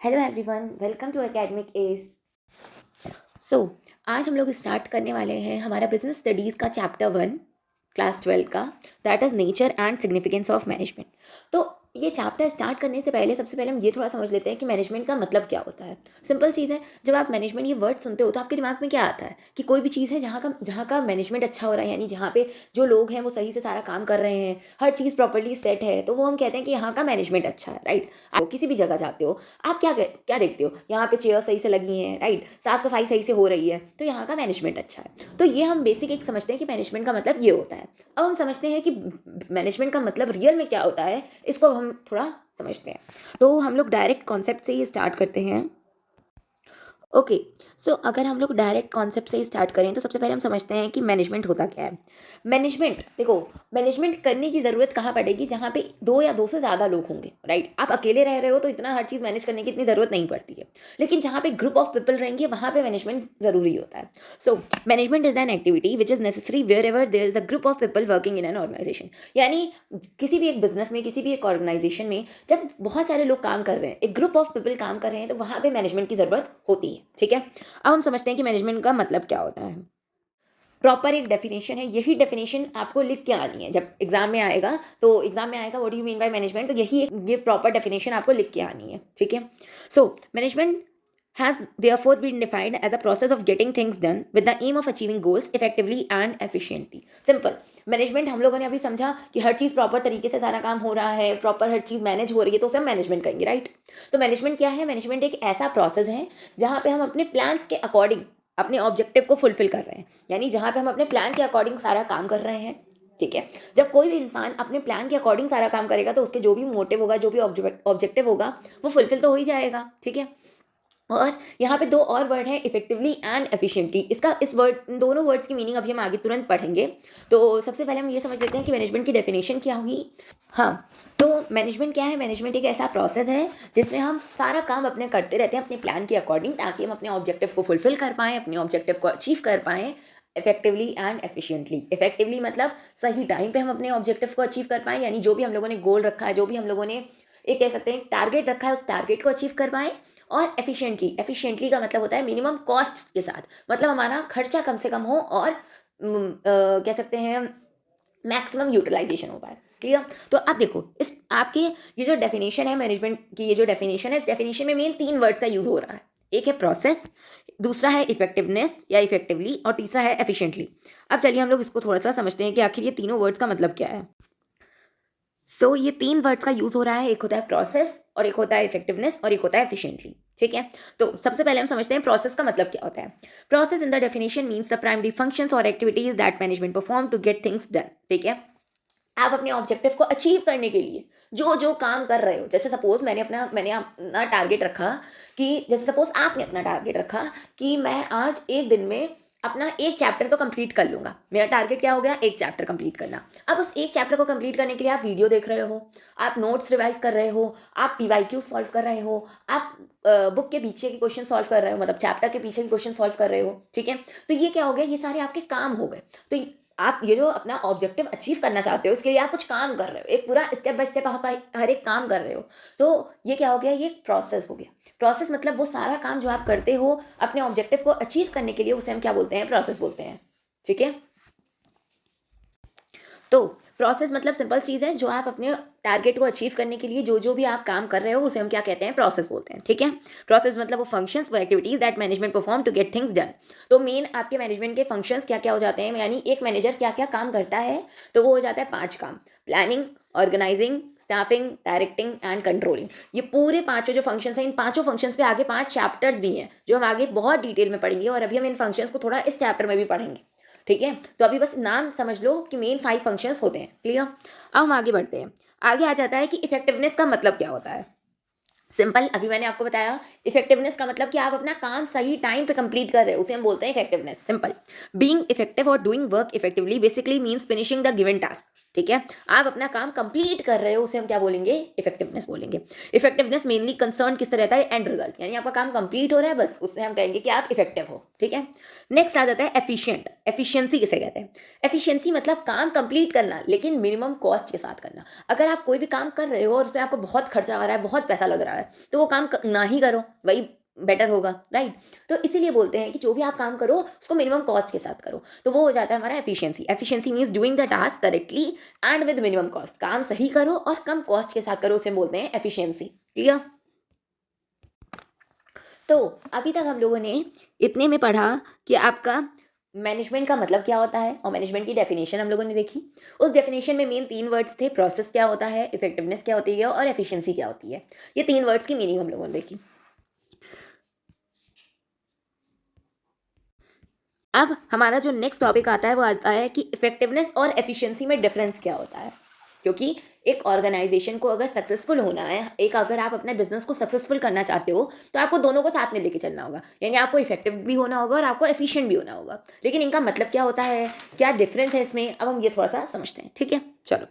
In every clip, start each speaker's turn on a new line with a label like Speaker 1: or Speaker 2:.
Speaker 1: Hello everyone, welcome to academic S. So आज हम लोग स्टार्ट करने वाले हैं हमारा बिजनेस स्टडीज़ का चैप्टर 1 क्लास 12 का, that is nature and significance of management. तो ये चैप्टर स्टार्ट करने से पहले सबसे पहले हम ये थोड़ा समझ लेते हैं कि मैनेजमेंट का मतलब क्या होता है। सिंपल चीज़ है, जब आप मैनेजमेंट ये वर्ड सुनते हो तो आपके दिमाग में क्या आता है कि कोई भी चीज़ है जहाँ का मैनेजमेंट अच्छा हो रहा है, यानी जहाँ पे जो लोग हैं वो सही से सारा काम कर रहे हैं, हर चीज़ प्रॉपर्ली सेट है, तो वो हम कहते हैं कि यहाँ का मैनेजमेंट अच्छा है, राइट। आप किसी भी जगह जाते हो, आप क्या देखते हो, यहाँ पे चेयर सही से लगी हैं, राइट, साफ सफाई सही से हो रही है, तो यहाँ का मैनेजमेंट अच्छा है। तो ये हम बेसिक एक समझते हैं कि मैनेजमेंट का मतलब ये होता है। अब हम समझते हैं कि मैनेजमेंट का मतलब रियल में क्या होता है, इसको अब हम थोड़ा समझते हैं। तो हम लोग डायरेक्ट कॉन्सेप्ट से ही स्टार्ट करते हैं। ओके, सो अगर हम लोग डायरेक्ट कॉन्सेप्ट से ही स्टार्ट करें तो सबसे पहले हम समझते हैं कि मैनेजमेंट होता क्या है। मैनेजमेंट, देखो, मैनेजमेंट करने की ज़रूरत कहाँ पड़ेगी, जहाँ पे दो या दो से ज़्यादा लोग होंगे, राइट। आप अकेले रह रहे हो तो इतना हर चीज़ मैनेज करने की इतनी ज़रूरत नहीं पड़ती है, लेकिन जहाँ पे ग्रुप ऑफ पीपल रहेंगे वहाँ पे मैनेजमेंट ज़रूरी होता है। So management is an activity which is necessary wherever there is a group of people working in an organisation. यानी किसी भी एक बिजनेस में, किसी भी एक ऑर्गेनाइजेशन में जब बहुत सारे लोग काम कर रहे हैं, एक ग्रुप ऑफ पीपल काम कर रहे हैं, तो वहाँ पे मैनेजमेंट की ज़रूरत होती है, ठीक है। अब हम समझते हैं कि मैनेजमेंट का मतलब क्या होता है। प्रॉपर एक डेफिनेशन है, यही डेफिनेशन आपको लिख के आनी है जब एग्जाम में आएगा। तो एग्जाम में आएगा what do you mean by management, तो ये प्रॉपर डेफिनेशन आपको लिख के आनी है, ठीक है। So management has therefore been defined as a process of getting things done with the aim of achieving goals effectively and efficiently. Simple. Management हम लोगों ने अभी समझा कि हर चीज़ प्रॉपर तरीके से सारा काम हो रहा है, प्रॉपर हर चीज़ मैनेज हो रही है, तो उसे हम मैनेजमेंट कहेंगे, राइट। तो मैनेजमेंट क्या है? मैनेजमेंट एक ऐसा प्रोसेस है जहाँ पे हम अपने प्लान्स के अकॉर्डिंग अपने ऑब्जेक्टिव को फुलफिल कर रहे हैं, यानी जहाँ पे हम अपने प्लान के अकॉर्डिंग सारा काम कर रहे हैं, ठीक है। जब कोई भी इंसान अपने प्लान के अकॉर्डिंग सारा काम करेगा तो उसके जो भी मोटिव होगा, जो भी ऑब्जेक्टिव होगा, वो फुलफिल तो हो ही जाएगा, ठीक है। और यहाँ पे दो और वर्ड हैं, इफेक्टिवली एंड एफिशिएंटली। इस वर्ड दोनों वर्ड्स की मीनिंग अभी हम आगे तुरंत पढ़ेंगे। तो सबसे पहले हम ये समझ लेते हैं कि मैनेजमेंट की डेफिनेशन क्या हुई। हाँ, तो मैनेजमेंट क्या है? मैनेजमेंट एक ऐसा प्रोसेस है जिसमें हम सारा काम अपने करते रहते हैं अपने प्लान के अकॉर्डिंग, ताकि हम अपने ऑब्जेक्टिव को फुलफिल कर पाएँ, अपने ऑब्जेक्टिव को अचीव कर पाएँ इफेक्टिवली एंड एफिशिएंटली। इफेक्टिवली मतलब सही टाइम पे हम अपने ऑब्जेक्टिव को अचीव कर पाएँ, यानी जो भी हम लोगों ने गोल रखा है, जो भी हम लोगों ने एक कह सकते हैं टारगेट रखा है, उस टारगेट को अचीव कर पाएँ। और एफिशिएंटली का मतलब होता है मिनिमम कॉस्ट के साथ, मतलब हमारा खर्चा कम से कम हो और कह सकते हैं मैक्सिमम यूटिलाइजेशन हो पाए, ठीक है। तो अब देखो, इस आपके ये जो डेफिनेशन है मैनेजमेंट की, ये जो डेफिनेशन है, इस डेफिनेशन में मेन 3 वर्ड्स का यूज हो रहा है। एक है प्रोसेस, दूसरा है इफेक्टिवनेस या इफेक्टिवली, और तीसरा है एफिशिएंटली। अब चलिए हम लोग इसको थोड़ा सा समझते हैं कि आखिर ये तीनों वर्ड्स का मतलब क्या है। सो ये 3 वर्ड्स का यूज हो रहा है, एक होता है प्रोसेस, और एक होता है इफेक्टिवनेस, और एक होता है एफिशिएंटली, ठीक है। तो सबसे पहले हम समझते हैं प्रोसेस का मतलब क्या होता है। Process in the definition means the primary functions और activities that management perform to get things done, ठीक है। आप अपने ऑब्जेक्टिव को अचीव करने के लिए जो जो काम कर रहे हो, जैसे सपोज मैंने अपना टारगेट रखा कि, जैसे सपोज आपने अपना टारगेट रखा कि मैं आज एक दिन में अपना एक चैप्टर तो कंप्लीट कर लूंगा। मेरा टारगेट क्या हो गया? एक चैप्टर कंप्लीट करना। अब उस एक चैप्टर को कंप्लीट करने के लिए आप वीडियो देख रहे हो, आप नोट्स रिवाइज कर रहे हो, आप पीवाईक्यू सॉल्व कर रहे हो, आप बुक के पीछे के क्वेश्चन सॉल्व कर रहे हो, मतलब चैप्टर के पीछे के क्वेश्चन सॉल्व कर रहे हो, ठीक है। तो ये क्या हो गया? ये सारे आपके काम हो गए। तो आप ये जो अपना ऑब्जेक्टिव अचीव करना चाहते हो, इसके लिए आप कुछ काम कर रहे हो, एक पूरा स्टेप बाय स्टेप आप हर एक काम कर रहे हो। तो ये क्या हो गया? ये प्रोसेस हो गया। प्रोसेस मतलब वो सारा काम जो आप करते हो अपने ऑब्जेक्टिव को अचीव करने के लिए, उसे हम क्या बोलते हैं? प्रोसेस बोलते हैं, ठीक है। तो प्रोसेस मतलब सिंपल चीज़ है, जो आप अपने टारगेट को अचीव करने के लिए जो जो भी आप काम कर रहे हो, उसे हम क्या कहते हैं? प्रोसेस बोलते हैं, ठीक है। प्रोसेस मतलब वो फंक्शंस, वो activities that management perform to get things done. तो मेन आपके मैनेजमेंट के फंक्शंस क्या क्या हो जाते हैं, यानी एक मैनेजर क्या क्या काम करता है, तो वो हो जाता है 5 काम: planning, organising, staffing, directing and controlling. ये पूरे पांचों जो फंक्शंस हैं, इन पांचों फंक्शंस पे आगे 5 चैप्टर्स भी हैं जो हम आगे बहुत डिटेल में पढ़ेंगे, और अभी हम इन फंक्शंस को थोड़ा इस चैप्टर में भी पढ़ेंगे, ठीक है। तो अभी बस नाम समझ लो कि मेन 5 फंक्शंस होते हैं, क्लियर। अब हम आगे बढ़ते हैं। आगे आ जाता है कि इफेक्टिवनेस का मतलब क्या होता है। सिंपल, अभी मैंने आपको बताया इफेक्टिवनेस का मतलब कि आप अपना काम सही टाइम पे कंप्लीट कर रहे हो, उसे हम बोलते हैं इफेक्टिवनेस। सिंपल, बीइंग इफेक्टिव और doing work effectively basically means finishing the given task. ठीक है, आप अपना काम कंप्लीट कर रहे हो, उसे हम क्या बोलेंगे, इफेक्टिवनेस बोलेंगे। इफेक्टिवनेस मेनली कंसर्न किससे रहता है, एंड रिजल्ट, यानी आपका काम कंप्लीट हो रहा है, बस उससे हम कहेंगे कि आप इफेक्टिव हो। ठीक है, नेक्स्ट आ जाता है एफिशिएंट। एफिशिएंसी किसे कहते हैं, एफिशिएंसी मतलब काम कंप्लीट करना लेकिन मिनिमम कॉस्ट के साथ करना। अगर आप कोई भी काम कर रहे हो और उसमें आपको बहुत खर्चा आ रहा है, बहुत पैसा लग रहा है, तो वो काम ना ही करो, वही बेटर होगा, राइट। तो इसीलिए बोलते हैं कि जो भी आप काम करो उसको मिनिमम कॉस्ट के साथ करो, तो वो हो जाता है हमारा efficiency. Efficiency means doing the task correctly and with minimum cost, काम सही करो और कम कॉस्ट के साथ करो, उसे बोलते हैं एफिशिएंसी। क्लियर। तो अभी तक हम लोगों ने इतने में पढ़ा कि आपका मैनेजमेंट का मतलब क्या होता है, और मैनेजमेंट की डेफिनेशन हम लोगों ने देखी। उस डेफिनेशन में मेन 3 वर्ड्स थे, प्रोसेस क्या होता है, इफेक्टिवनेस क्या होती है और एफिशिएंसी क्या होती है। ये 3 वर्ड्स की मीनिंग हम लोगों ने देखी। अब हमारा जो नेक्स्ट टॉपिक आता है वो आता है कि इफेक्टिवनेस और एफिशिएंसी में डिफरेंस क्या होता है। क्योंकि एक ऑर्गेनाइजेशन को अगर सक्सेसफुल होना है, एक अगर आप अपने बिजनेस को सक्सेसफुल करना चाहते हो, तो आपको दोनों को साथ में लेके चलना होगा, यानी आपको इफेक्टिव भी होना होगा और आपको एफिशिएंट भी होना होगा। लेकिन इनका मतलब क्या होता है, क्या डिफरेंस है इसमें, अब हम ये थोड़ा सा समझते हैं। ठीक है, चलो।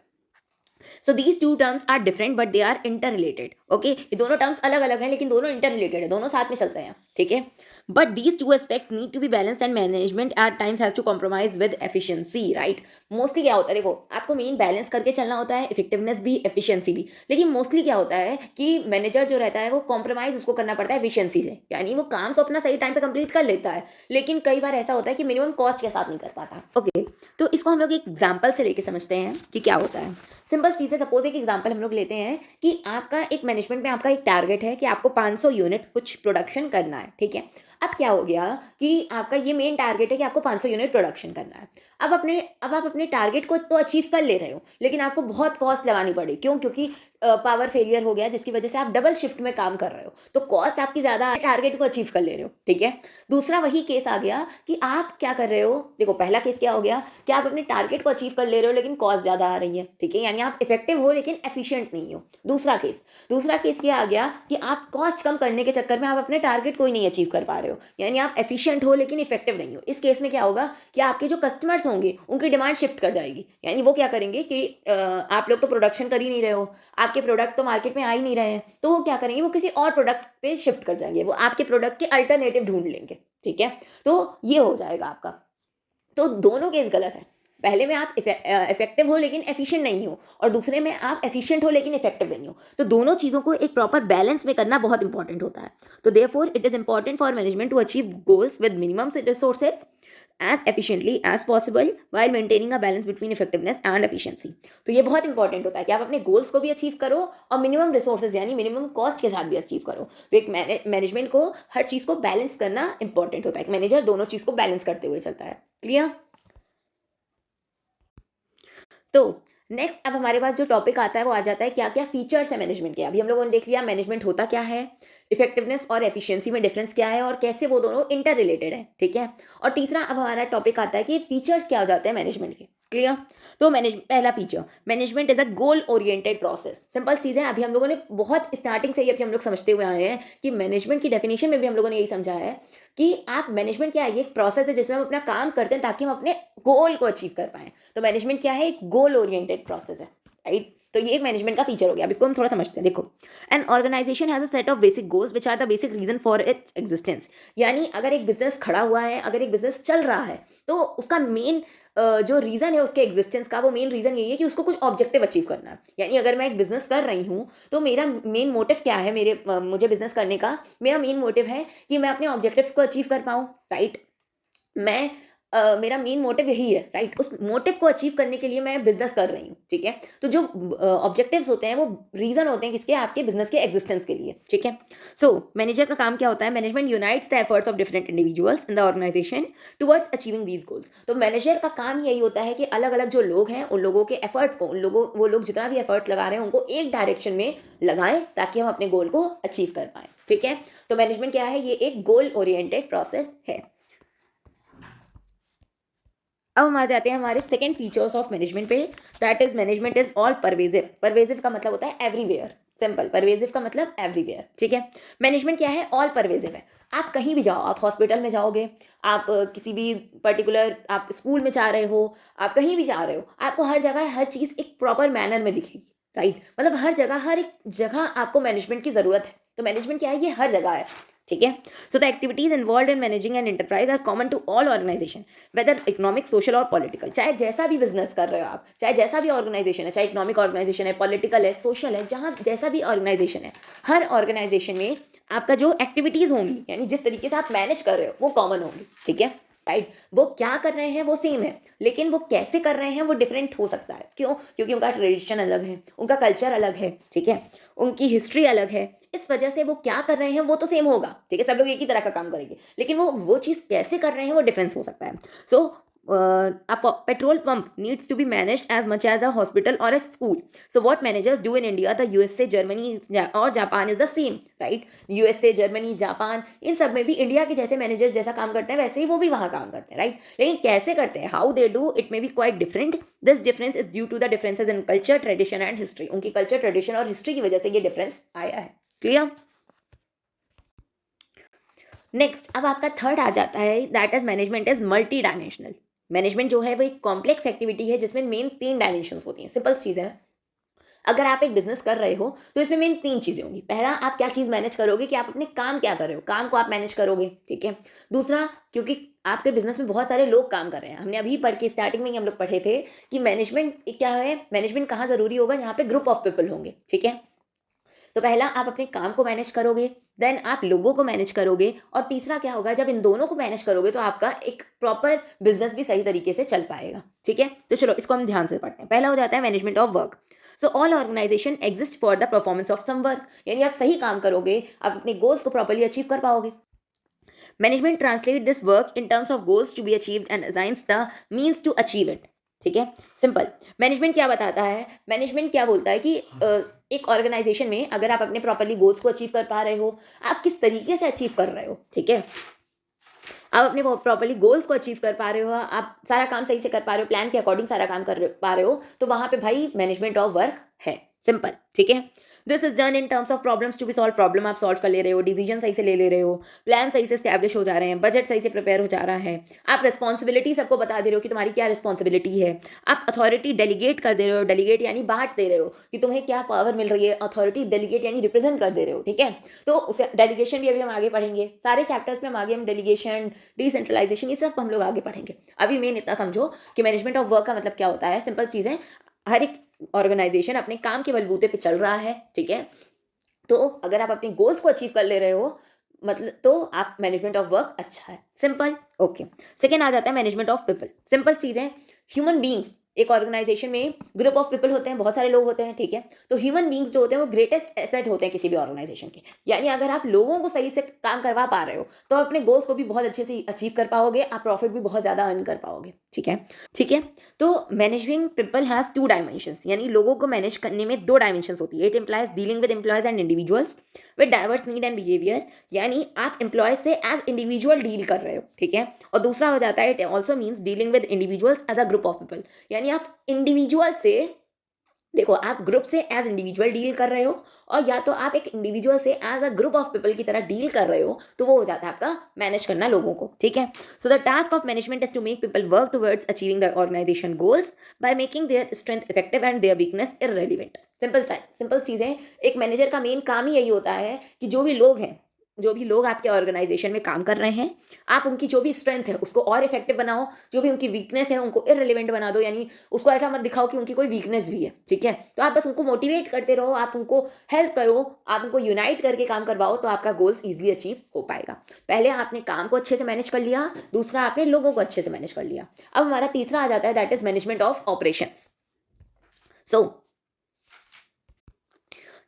Speaker 1: So these two terms are different but they are inter related. Okay, ये दोनों टर्म्स अलग अलग हैं लेकिन दोनों इंटर रिलेटेड है, दोनों साथ में चलते हैं। ठीक है, but these two aspects need to be balanced and management at times has to compromise with efficiency, right. Mostly क्या होता है, देखो आपको मेन बैलेंस करके चलना होता है, इफेक्टिवनेस भी एफिशिएंसी भी। लेकिन मोस्टली क्या होता है कि मैनेजर जो रहता है वो कॉम्प्रोमाइज उसको करना पड़ता है एफिशिएंसी से, यानी वो काम को अपना सही टाइम पे कंप्लीट कर लेता है, लेकिन कई बार ऐसा होता है कि मिनिमम कॉस्ट के साथ नहीं कर पाता। ओके, तो इसको हम लोग एक एग्जाम्पल से लेके समझते हैं कि क्या होता है। सिंपल चीज़ है, सपोज एक एग्जांपल हम लोग लेते हैं कि आपका एक मैनेजमेंट में आपका एक टारगेट है कि आपको 500 यूनिट कुछ प्रोडक्शन करना है। ठीक है, अब क्या हो गया कि आपका ये मेन टारगेट है कि आपको 500 यूनिट प्रोडक्शन करना है। अब आप अपने टारगेट को तो अचीव कर ले रहे हो, लेकिन आपको बहुत कॉस्ट लगानी पड़ी, क्यों, क्योंकि पावर फेलियर हो गया जिसकी वजह से आप डबल शिफ्ट में काम कर रहे हो, तो कॉस्ट आपकी ज़्यादा, टारगेट को अचीव कर ले रहे हो। ठीक है, दूसरा वही केस आ गया कि आप क्या कर रहे हो, देखो पहला केस क्या हो गया कि आप अपने टारगेट को अचीव कर ले रहे हो लेकिन कॉस्ट ज़्यादा आ रही है। ठीक है, यानी आप इफेक्टिव हो लेकिन एफिशिएंट नहीं हो। दूसरा केस क्या आ गया कि आप कॉस्ट कम करने के चक्कर में आप अपने टारगेट को ही नहीं अचीव कर पा रहे हो, यानी आप एफिशिएंट हो लेकिन इफेक्टिव नहीं हो। इस केस में क्या होगा कि आपके जो कस्टमर्स होंगे उनकी डिमांड शिफ्ट कर जाएगी, यानी वो क्या करेंगे कि आप लोग तो प्रोडक्शन कर ही नहीं रहे हो, आपके प्रोडक्ट तो मार्केट में आ ही नहीं रहे हैं, तो वो क्या करेंगे, वो किसी और प्रोडक्ट पे शिफ्ट कर जाएंगे, वो आपके प्रोडक्ट के अल्टरनेटिव ढूंढ लेंगे। ठीक है, तो ये हो जाएगा आपका। तो दोनों केस गलत है, पहले में आप इफेक्टिव हो लेकिन एफिशिएंट नहीं हो, और दूसरे में आप एफिशिएंट हो लेकिन इफेक्टिव नहीं हो। तो दोनों चीज़ों को एक प्रॉपर बैलेंस में करना बहुत इंपॉर्टेंट होता है। तो therefore it is important for management to achieve goals with minimum resources as efficiently as possible while maintaining a balance between effectiveness and efficiency। तो ये बहुत इंपॉर्टेंट होता है कि आप अपने गोल्स को भी अचीव करो और मिनिमम रिसोर्सेज यानी मिनिमम कॉस्ट के साथ भी अचीव करो। तो एक मैनेजमेंट को हर चीज़ को बैलेंस करना इंपॉर्टेंट होता है, एक मैनेजर दोनों चीज़ को बैलेंस करते हुए चलता है। क्लियर। तो नेक्स्ट अब हमारे पास जो टॉपिक आता है वो आ जाता है क्या क्या फीचर्स है मैनेजमेंट के। अभी हम लोगों ने देख लिया मैनेजमेंट होता क्या है, इफेक्टिवनेस और एफिशिएंसी में डिफरेंस क्या है और कैसे वो दोनों इंटर रिलेटेड है। ठीक है, और तीसरा अब हमारा टॉपिक आता है कि फीचर्स क्या हो जाते हैं मैनेजमेंट के। क्लियर। तो पहला feature, management is a goal oriented process. Simple चीज़ है, अभी हम लोगों ने बहुत स्टार्टिंग से ही अभी हम लोग समझते हुए आए हैं कि मैनेजमेंट की डेफिनेशन में भी हम लोगों ने यही समझा है कि आप मैनेजमेंट क्या है, ये एक प्रोसेस है जिसमें हम अपना काम करते हैं ताकि हम अपने गोल को अचीव कर पाएं। तो मैनेजमेंट क्या है, एक गोल ओरिएंटेड प्रोसेस है, राइट। तो ये एक मैनेजमेंट का फीचर हो गया। अब इसको हम थोड़ा समझते हैं। देखो, an organisation has a set of basic goals which are the basic reason for its existence. यानी अगर एक बिजनेस खड़ा हुआ है, अगर एक बिजनेस चल रहा है, तो उसका मेन जो रीज़न है उसके एग्जिस्टेंस का, वो मेन रीज़न यही है कि उसको कुछ ऑब्जेक्टिव अचीव करना है। यानी अगर मैं एक बिजनेस कर रही हूँ तो मेरा मेन मोटिव क्या है, मुझे बिजनेस करने का मेरा मेन मोटिव है कि मैं अपने ऑब्जेक्टिव्स को अचीव कर पाऊँ, राइट। मैं मेरा मेन मोटिव यही है, राइट। उस मोटिव को अचीव करने के लिए मैं बिजनेस कर रही हूँ। ठीक है, तो जो ऑब्जेक्टिव्स होते हैं वो रीजन होते हैं किसके, आपके बिजनेस के एग्जिस्टेंस के लिए। ठीक है, सो मैनेजर का काम क्या होता है, management unites the efforts of different individuals in the organisation towards achieving these goals. तो मैनेजर का काम यही होता है कि अलग अलग जो लोग हैं उन लोगों के एफर्ट्स को, वो लोग जितना भी एफर्ट्स लगा रहे हैं उनको एक डायरेक्शन में लगाएं ताकि हम अपने गोल को अचीव कर पाएं। ठीक है, तो मैनेजमेंट क्या है, ये एक गोल ओरिएंटेड प्रोसेस है। अब हम आ जाते हैं हमारे सेकंड फीचर्स ऑफ मैनेजमेंट पे, that is management is all pervasive. Pervasive का मतलब होता है एवरीवेयर, सिंपल, परवेजिव का मतलब एवरीवेयर, ठीक है। मैनेजमेंट क्या है, ऑल परवेजिव है। आप कहीं भी जाओ, आप हॉस्पिटल में जाओगे, आप किसी भी पर्टिकुलर, आप स्कूल में जा रहे हो, आप कहीं भी जा रहे हो, आपको हर जगह हर चीज़ एक प्रॉपर मैनर में दिखेगी, राइट। मतलब हर जगह, हर एक जगह आपको मैनेजमेंट की ज़रूरत है। तो मैनेजमेंट क्या है, ये हर जगह है, ठीक है। So the activities involve in managing an enterprise are common to all organisation, whether economic, social और पॉलिटिकल। चाहे जैसा भी बिजनेस कर रहे हो आप, चाहे जैसा भी ऑर्गेनाइजेशन है, चाहे इकोनॉमिक ऑर्गेनाइजेशन है, पॉलिटिकल है, सोशल है, जहाँ जैसा भी ऑर्गेनाइजेशन है, हर ऑर्गेनाइजेशन में आपका जो एक्टिविटीज होंगी, यानी जिस तरीके से आप मैनेज कर रहे हो, वो कॉमन होंगी, ठीक है, राइट। वो क्या कर रहे हैं वो सेम है, लेकिन वो कैसे कर रहे हैं वो डिफरेंट हो सकता है। क्यों? क्योंकि उनका ट्रेडिशन अलग है, उनका कल्चर अलग है, ठीक है, उनकी हिस्ट्री अलग है। इस वजह से वो क्या कर रहे हैं वो तो सेम होगा, ठीक है, सब लोग एक ही तरह का काम करेंगे, लेकिन वो चीज़ कैसे कर रहे हैं वो डिफरेंस हो सकता है। सो a petrol pump needs to be managed as much as a hospital or a school. So what managers do in India, the USA, Germany और Japan is the same, right? USA, Germany, Japan, इन सब में भी India के जैसे managers जैसा काम करते हैं वैसे ही वो भी वहाँ काम करते हैं, राइट। लेकिन कैसे करते हैं, how they do it may be quite different. This difference is due to the differences in culture, tradition and history. उनकी कल्चर, ट्रेडिशन और हिस्ट्री की वजह से ये डिफरेंस आया है। क्लियर? नेक्स्ट, अब आपका थर्ड आ जाता है, that is management is multi dimensional. Management जो है वो एक कॉम्प्लेक्स एक्टिविटी है जिसमें मेन 3 डायमेंशंस होती हैं। सिंपल चीज़ है, अगर आप एक बिजनेस कर रहे हो तो इसमें मेन 3 चीज़ें होंगी। पहला, आप क्या चीज़ मैनेज करोगे कि आप अपने काम क्या कर रहे हो, काम को आप मैनेज करोगे, ठीक है। दूसरा, क्योंकि आपके बिजनेस में बहुत सारे लोग काम कर रहे हैं, हमने अभी पढ़ के स्टार्टिंग में ही हम लोग पढ़े थे कि मैनेजमेंट क्या है, मैनेजमेंट कहाँ ज़रूरी होगा, जहाँ पे ग्रुप ऑफ पीपल होंगे, ठीक है। तो पहला, आप अपने काम को मैनेज करोगे, देन आप लोगों को मैनेज करोगे, और तीसरा क्या होगा, जब इन दोनों को मैनेज करोगे तो आपका एक प्रॉपर बिजनेस भी सही तरीके से चल पाएगा, ठीक है। तो चलो इसको हम ध्यान से पढ़ते हैं। पहला हो जाता है management of work. So all organisation exist for the performance of some work, यानी आप सही काम करोगे, आप अपने गोल्स को प्रॉपर्ली अचीव कर पाओगे। Management translate this work in terms of goals to be achieved and assigns the means to achieve it, ठीक है। सिंपल, मैनेजमेंट क्या बताता है, मैनेजमेंट क्या बोलता है कि एक ऑर्गेनाइजेशन में अगर आप अपने प्रॉपर्ली गोल्स को अचीव कर पा रहे हो, आप किस तरीके से अचीव कर रहे हो, ठीक है, आप अपने प्रॉपर्ली गोल्स को अचीव कर पा रहे हो, आप सारा काम सही से कर पा रहे हो, प्लान के अकॉर्डिंग सारा काम कर पा रहे हो, तो वहां पे भाई मैनेजमेंट ऑफ वर्क है। सिंपल, ठीक है। This is done in terms of problems to be solve, problem आप सॉल्व कर ले रहे हो, डिसीजन सही से ले रहे हो, प्लान सही से स्टैब्लिश हो जा रहे हैं, बजट सही से प्रिपेयर हो जा रहा है, आप रिस्पॉन्सिबिलिटी सबको बता दे रहे हो कि तुम्हारी क्या रिस्पॉन्सिबिलिटी है, आप अथॉरिटी डेलीगेट कर दे रहे हो, डेलीगेट यानी बांट दे रहे हो कि तुम्हें क्या पावर मिल रही है, अथॉरिटी डेलीगेट यानी रिप्रेजेंट कर दे रहे हो, ठीक है। तो उसे डेलीगेशन भी अभी हम आगे पढ़ेंगे, सारे चैप्टर्स में हम आगे हम डेलीगेशन, डिसेंट्रलाइजेशन, ये सब हम लोग आगे पढ़ेंगे। अभी मेन इतना समझो कि मैनेजमेंट ऑफ वर्क का मतलब क्या होता है। सिंपल चीज़ है, हर एक ऑर्गेनाइजेशन अपने काम के बलबूते पे चल रहा है, ठीक है। तो अगर आप अपने गोल्स को अचीव कर ले रहे हो, मतलब तो आप मैनेजमेंट ऑफ वर्क अच्छा है। Simple, okay. सेकेंड आ जाता है मैनेजमेंट ऑफ पीपल। सिंपल चीज़ है, ह्यूमन बींग्स, एक ऑर्गेनाइजेशन में ग्रुप ऑफ पीपल होते हैं, बहुत सारे लोग होते हैं, ठीक है। तो ह्यूमन बींग्स जो होते हैं वो ग्रेटेस्ट एसेट होते हैं किसी भी ऑर्गेनाइजेशन के। यानी अगर आप लोगों को सही से काम करवा पा रहे हो तो आप अपने गोल्स को भी बहुत अच्छे से अचीव कर पाओगे, आप प्रॉफिट भी बहुत ज़्यादा अर्न कर पाओगे, ठीक है, ठीक है। तो मैनेजिंग पीपल हैज़ 2 डायमेंशंस, यानी लोगों को मैनेज करने में 2 डायमेंशंस होती है। It implies dealing with employees and individuals with diverse need and behaviour, यानी आप एम्प्लॉयज से एज इंडिविजुअल डील कर रहे हो, ठीक है। और दूसरा हो जाता है, it also means dealing with individuals as a group of people, यानी आप इंडिविजुअल से, देखो आप ग्रुप से एज इंडिविजुअल डील कर रहे हो, और या तो आप एक इंडिविजुअल से as a group of people की तरह डील कर रहे हो, तो वो हो जाता है आपका मैनेज करना लोगों को, ठीक है। So the task of management is to make people work towards achieving the organisation goals by making their strength effective and their weakness irrelevant. Simple चीज़ें, एक मैनेजर का मेन काम ही यही होता है कि जो भी लोग आपके ऑर्गेनाइजेशन में काम कर रहे हैं, आप उनकी जो भी स्ट्रेंथ है उसको और इफेक्टिव बनाओ, जो भी उनकी वीकनेस है उनको इररिलेवेंट बना दो, यानी उसको ऐसा मत दिखाओ कि उनकी कोई वीकनेस भी है, ठीक है। तो आप बस उनको मोटिवेट करते रहो, आप उनको हेल्प करो, आप उनको यूनाइट करके काम करवाओ, तो आपका गोल्स ईजिली अचीव हो पाएगा। पहले आपने काम को अच्छे से मैनेज कर लिया, दूसरा आपने लोगों को अच्छे से मैनेज कर लिया। अब हमारा तीसरा आ जाता है, that is management of operations. So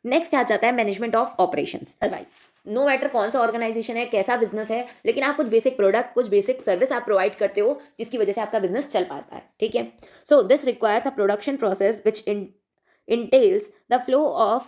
Speaker 1: next आ जाता है management of operations. Right, no matter कौन सा ऑर्गेनाइजेशन है, कैसा बिजनेस है, लेकिन आप कुछ बेसिक प्रोडक्ट, कुछ बेसिक सर्विस आप प्रोवाइड करते हो जिसकी वजह से आपका बिजनेस चल पाता है, ठीक है। So this requires a production process which entails the flow of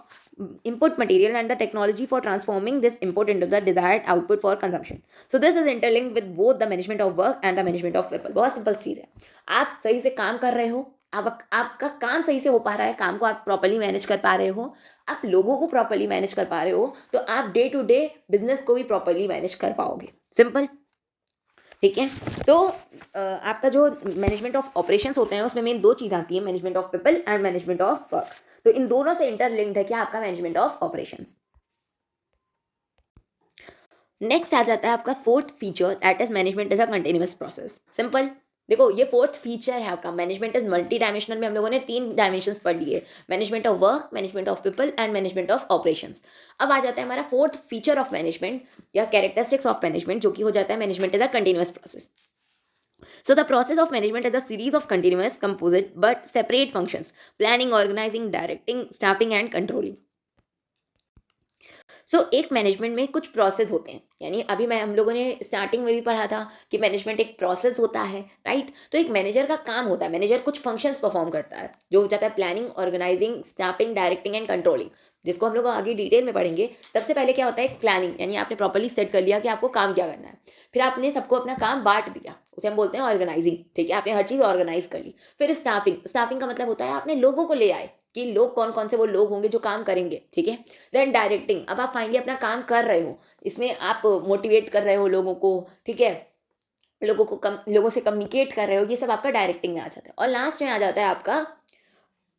Speaker 1: input material and the technology for transforming this input into the desired output for consumption. So this is interlinked with both the management of work and the management of people. बहुत simple चीज़ है, आप सही से काम कर रहे हो, आपका काम सही से हो पा रहा है, काम को आप प्रॉपर्ली मैनेज कर पा रहे हो, आप लोगों को प्रॉपर्ली मैनेज कर पा रहे हो, तो आप डे टू डे बिजनेस को भी प्रॉपर्ली मैनेज कर पाओगे। सिंपल, ठीक है। तो आपका जो मैनेजमेंट ऑफ ऑपरेशंस होते हैं उसमें मेन दो चीज़ आती है, management of people and management of work. तो इन दोनों से इंटरलिंक्ड है क्या आपका मैनेजमेंट ऑफ ऑपरेशंस। नेक्स्ट आ जाता है आपका fourth feature, that is management is a continuous process. Simple, देखो ये फोर्थ फीचर है आपका, मैनेजमेंट इज मल्टी डायमेंशनल में हम लोगों ने 3 डायमेंशंस पढ़ लिए, management of work, management of people and management of operations. अब आ जाता है हमारा फोर्थ फीचर ऑफ मैनेजमेंट या कैरेक्टरिस्टिक्स ऑफ मैनेजमेंट, जो कि हो जाता है management is a continuous process. So the process of management is a series of continuous, composite but separate functions: planning, organizing, directing, staffing and controlling. एक management में कुछ process होते हैं, यानी अभी मैं हम लोगों ने स्टार्टिंग में भी पढ़ा था कि मैनेजमेंट एक प्रोसेस होता है, राइट। तो एक मैनेजर का काम होता है, मैनेजर कुछ फंक्शंस परफॉर्म करता है, जो हो जाता है planning, organising, staffing, directing and controlling, जिसको हम लोग आगे डिटेल में पढ़ेंगे। सबसे पहले क्या होता है, प्लानिंग, यानी आपने प्रॉपर्ली सेट कर लिया कि आपको काम क्या करना है, फिर आपने सबको अपना काम बांट दिया, उसे हम बोलते हैं ऑर्गेनाइजिंग, ठीक है, आपने हर चीज़ ऑर्गेनाइज कर ली। फिर स्टाफिंग, स्टाफिंग का मतलब होता है आपने लोगों को ले आए कि लोग कौन कौन से वो लोग होंगे जो काम करेंगे, ठीक है। देन डायरेक्टिंग, अब आप फाइनली अपना काम कर रहे हो, इसमें आप मोटिवेट कर रहे हो लोगों को, ठीक है, लोगों से कम्युनिकेट कर रहे हो, ये सब आपका डायरेक्टिंग में आ जाता है। और लास्ट में आ जाता है आपका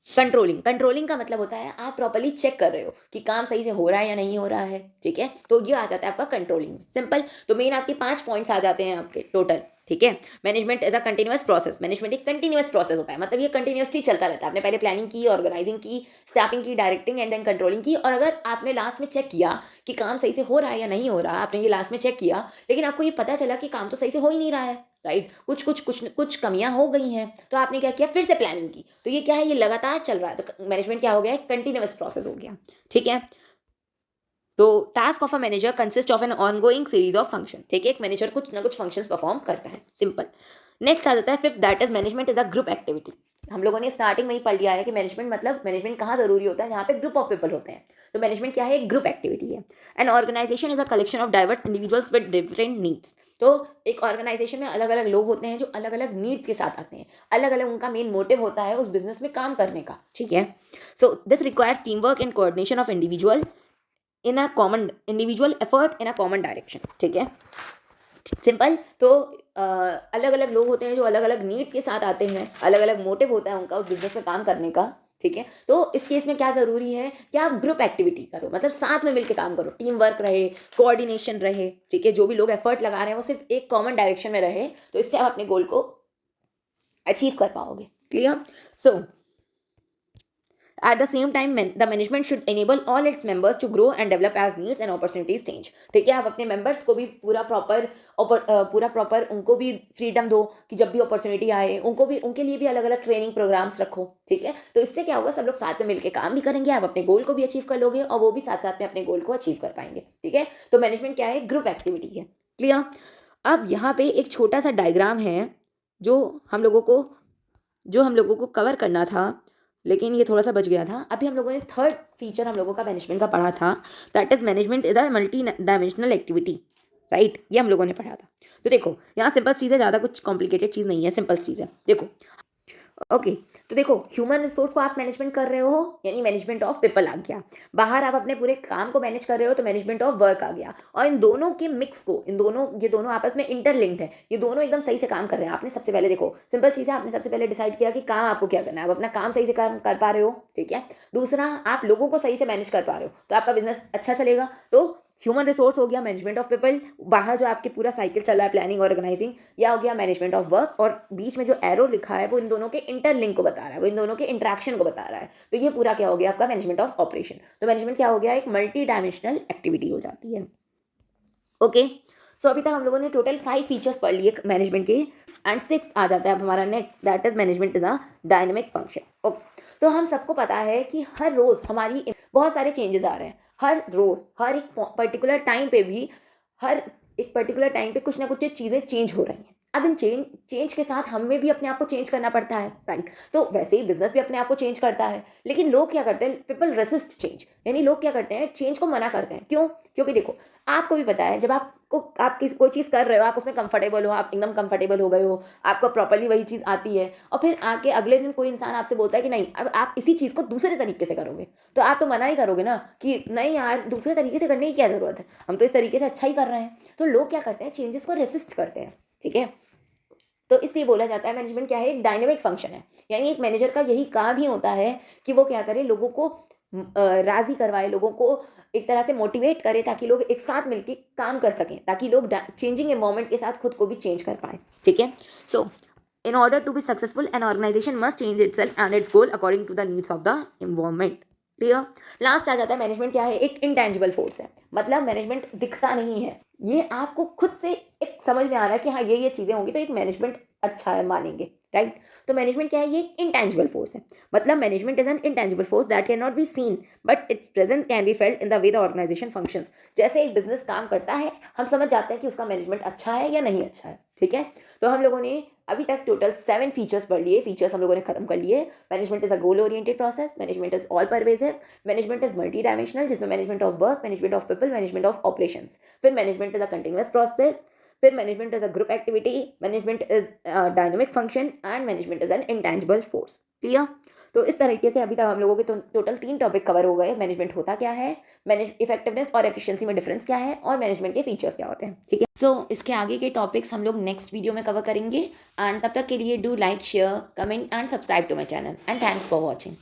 Speaker 1: कंट्रोलिंग। कंट्रोलिंग का मतलब होता है आप प्रॉपर्ली चेक कर रहे हो कि काम सही से हो रहा है या नहीं हो रहा है, ठीक है, तो ये आ जाता है आपका कंट्रोलिंग में। सिंपल, तो मेन आपके 5 पॉइंट्स आ जाते हैं आपके टोटल, ठीक है। Management as a continuous process, management एक कंटिन्यूअस प्रोसेस होता है, मतलब ये कंटिन्यूअसली चलता रहता है। आपने पहले प्लानिंग की, ऑर्गेनाइजिंग की, स्टाफिंग की, डायरेक्टिंग एंड देन कंट्रोलिंग की, और अगर आपने लास्ट में चेक किया कि काम सही से हो रहा है या नहीं हो रहा, आपने ये लास्ट में चेक किया, लेकिन आपको ये पता चला कि काम तो सही से हो ही नहीं रहा है, राइट, कुछ कमियां हो गई हैं, तो आपने क्या किया, फिर से प्लानिंग की। तो ये क्या है, ये लगातार चल रहा है, तो मैनेजमेंट क्या हो गया, कंटिन्यूअस प्रोसेस हो गया, ठीक है। तो task of a manager consist of an ongoing series of function, ठीक है, एक मैनेजर कुछ ना कुछ फंक्शंस परफॉर्म करता है। सिंपल, नेक्स्ट आ जाता है fifth, that is management is a group activity. हम लोगों ने स्टार्टिंग में ही पढ़ लिया है कि मैनेजमेंट मतलब मैनेजमेंट कहाँ जरूरी होता है, जहाँ पे ग्रुप ऑफ पीपल होते हैं। तो मैनेजमेंट क्या है, एक ग्रुप एक्टिविटी है। An organisation is a collection of diverse individuals with different needs. तो एक ऑर्गेनाइजेशन में अलग अलग लोग होते हैं जो अलग अलग नीड्स के साथ आते हैं, अलग अलग उनका मेन मोटिव होता है उस बिजनेस में काम करने का, ठीक है। So this requires team work and coordination of individual in a common individual effort in a common direction, ठीक है। सिंपल, तो अलग अलग लोग होते हैं जो अलग अलग नीड्स के साथ आते हैं, अलग अलग मोटिव होता है उनका उस बिजनेस में काम करने का, ठीक है। तो इस केस में क्या ज़रूरी है कि आप ग्रुप एक्टिविटी करो, मतलब साथ में मिलकर काम करो, टीम वर्क रहे, कोऑर्डिनेशन रहे, ठीक है, जो भी लोग एफर्ट लगा रहे हैं वो सिर्फ एक कॉमन डायरेक्शन में रहे, तो इससे आप अपने गोल को अचीव कर पाओगे। Clear. So at the same time the management should enable all its members to grow and develop as needs and opportunities change, ठीक है। आप अपने मेंबर्स को भी पूरा प्रॉपर उनको भी फ्रीडम दो कि जब भी अपॉर्चुनिटी आए उनको भी, उनके लिए भी अलग अलग ट्रेनिंग प्रोग्राम्स रखो, ठीक है। तो इससे क्या होगा, सब लोग साथ में मिलकर काम भी करेंगे, आप अपने गोल को भी अचीव कर लोगे और वो भी साथ साथ में अपने गोल को अचीव कर पाएंगे, ठीक है। तो मैनेजमेंट क्या है, ग्रुप एक्टिविटी है। क्लियर। अब यहाँ पे एक छोटा सा डायग्राम है जो हम लोगों को कवर करना था, लेकिन ये थोड़ा सा बच गया था। अभी हम लोगों ने थर्ड फीचर हम लोगों का मैनेजमेंट का पढ़ा था, that is management is a multi dimensional activity, right, ये हम लोगों ने पढ़ा था। तो देखो यहाँ सिंपल चीज़ है, ज़्यादा कुछ कॉम्प्लिकेटेड चीज़ नहीं है, सिंपल चीज़ है। देखो ओके, तो देखो ह्यूमन रिसोर्स को आप मैनेजमेंट कर रहे हो, यानी मैनेजमेंट ऑफ पीपल आ गया। बाहर आप अपने पूरे काम को मैनेज कर रहे हो तो मैनेजमेंट ऑफ वर्क आ गया। और इन दोनों के मिक्स को, ये दोनों आपस में इंटरलिंक्ड है, ये दोनों एकदम सही से काम कर रहे हैं। आपने सबसे पहले देखो सिंपल चीज़ है, आपने सबसे पहले डिसाइड किया कि काम आपको क्या करना है, आप अपना काम सही से काम कर पा रहे हो, ठीक है। दूसरा, आप लोगों को सही से मैनेज कर पा रहे हो तो आपका बिजनेस अच्छा चलेगा। तो ह्यूमन रिसोर्स हो गया मैनेजमेंट ऑफ पीपल, बाहर जो आपके पूरा साइकिल चल रहा है प्लानिंग ऑर्गेनाइजिंग, या हो गया मैनेजमेंट ऑफ वर्क, और बीच में जो एरो लिखा है वो इन दोनों के इंटरलिंक को बता रहा है, वो इन दोनों के इंट्रैक्शन को बता रहा है। तो ये पूरा क्या हो गया आपका मैनेजमेंट ऑफ ऑपरेशन। तो मैनेजमेंट क्या हो गया, एक मल्टी डायमेंशनल एक्टिविटी हो जाती है। ओके, सो अभी तक हम लोगों ने टोटल 5 फीचर्स पढ़ लिए मैनेजमेंट के, एंड 6 आ जाता है अब हमारा next, that is management is a dynamic function. Okay, तो हम सबको पता है कि हर रोज हमारी बहुत सारे चेंजेस आ रहे हैं, हर रोज हर एक पर्टिकुलर टाइम पे भी, हर एक पर्टिकुलर टाइम पे कुछ ना कुछ चीज़ें चेंज हो रही हैं। अब इन चेंज के साथ हमें भी अपने आप को चेंज करना पड़ता है, राइट। तो वैसे ही बिजनेस भी अपने आप को चेंज करता है, लेकिन लोग क्या करते हैं, पीपल रेसिस्ट चेंज, यानी लोग क्या करते हैं, चेंज को मना करते हैं। क्यों? क्योंकि देखो, आपको भी पता है, जब आप कोई चीज़ कर रहे हो, आप उसमें कंफर्टेबल हो, आप एकदम कंफर्टेबल हो गए हो, आपको प्रॉपर्ली वही चीज़ आती है, और फिर आके अगले दिन कोई इंसान आपसे बोलता है कि नहीं, अब आप इसी चीज़ को दूसरे तरीके से करोगे, तो आप तो मना ही करोगे ना कि नहीं यार, दूसरे तरीके से करने की क्या ज़रूरत है, हम तो इस तरीके से अच्छा ही कर रहे हैं। तो लोग क्या करते हैं, चेंजेस को रेसिस्ट करते हैं, ठीक है। तो इसलिए बोला जाता है मैनेजमेंट क्या है, एक डायनेमिक फंक्शन है, यानी एक मैनेजर का यही काम ही होता है कि वो क्या करे, लोगों को राजी करवाए, लोगों को एक तरह से मोटिवेट करे, ताकि लोग एक साथ मिलकर काम कर सकें, ताकि लोग चेंजिंग एनवायरनमेंट के साथ खुद को भी चेंज कर पाए, ठीक है। सो in order to be successful, an organization must change itself and its goal according to the needs of the environment. Clear. Last आ जाता है मैनेजमेंट क्या है, एक इंटेंजिबल फोर्स है, मतलब मैनेजमेंट दिखता नहीं है, ये आपको खुद से एक समझ में आ रहा है कि हाँ ये चीज़ें होंगी तो एक मैनेजमेंट अच्छा है, मानेंगे, राइट। तो मैनेजमेंट क्या है, ये एक इंटेंजिबल फोर्स है, मतलब management is an intangible force that can not be seen but its present can be felt in the way the organisation functions. जैसे एक बिजनेस काम करता है, हम समझ जाते हैं कि उसका मैनेजमेंट अच्छा है या नहीं अच्छा है, ठीक है। तो हम लोगों ने अभी तक टोटल 7 फीचर्स पढ़ लिए, फीचर्स हम लोगों ने खत्म कर लिए। Management is a goal oriented process, management is all pervasive, management is multi dimensional, जिसमें management of work, management of people, management of operations, फिर management is a continuous process, फिर management is a group activity, management is dynamic function and management is an intangible force. Clear. तो इस तरीके से अभी तक हम लोगों के टोटल 3 टॉपिक कवर हो गए। मैनेजमेंट होता क्या है, मैनेज इफेक्टिवनेस और एफिशिएंसी में डिफरेंस क्या है, और मैनेजमेंट के फीचर्स क्या होते हैं, ठीक है। सो इसके आगे के टॉपिक्स हम लोग नेक्स्ट वीडियो में कवर करेंगे, एंड तब तक के लिए do like, share, comment and subscribe to my channel, and thanks for watching.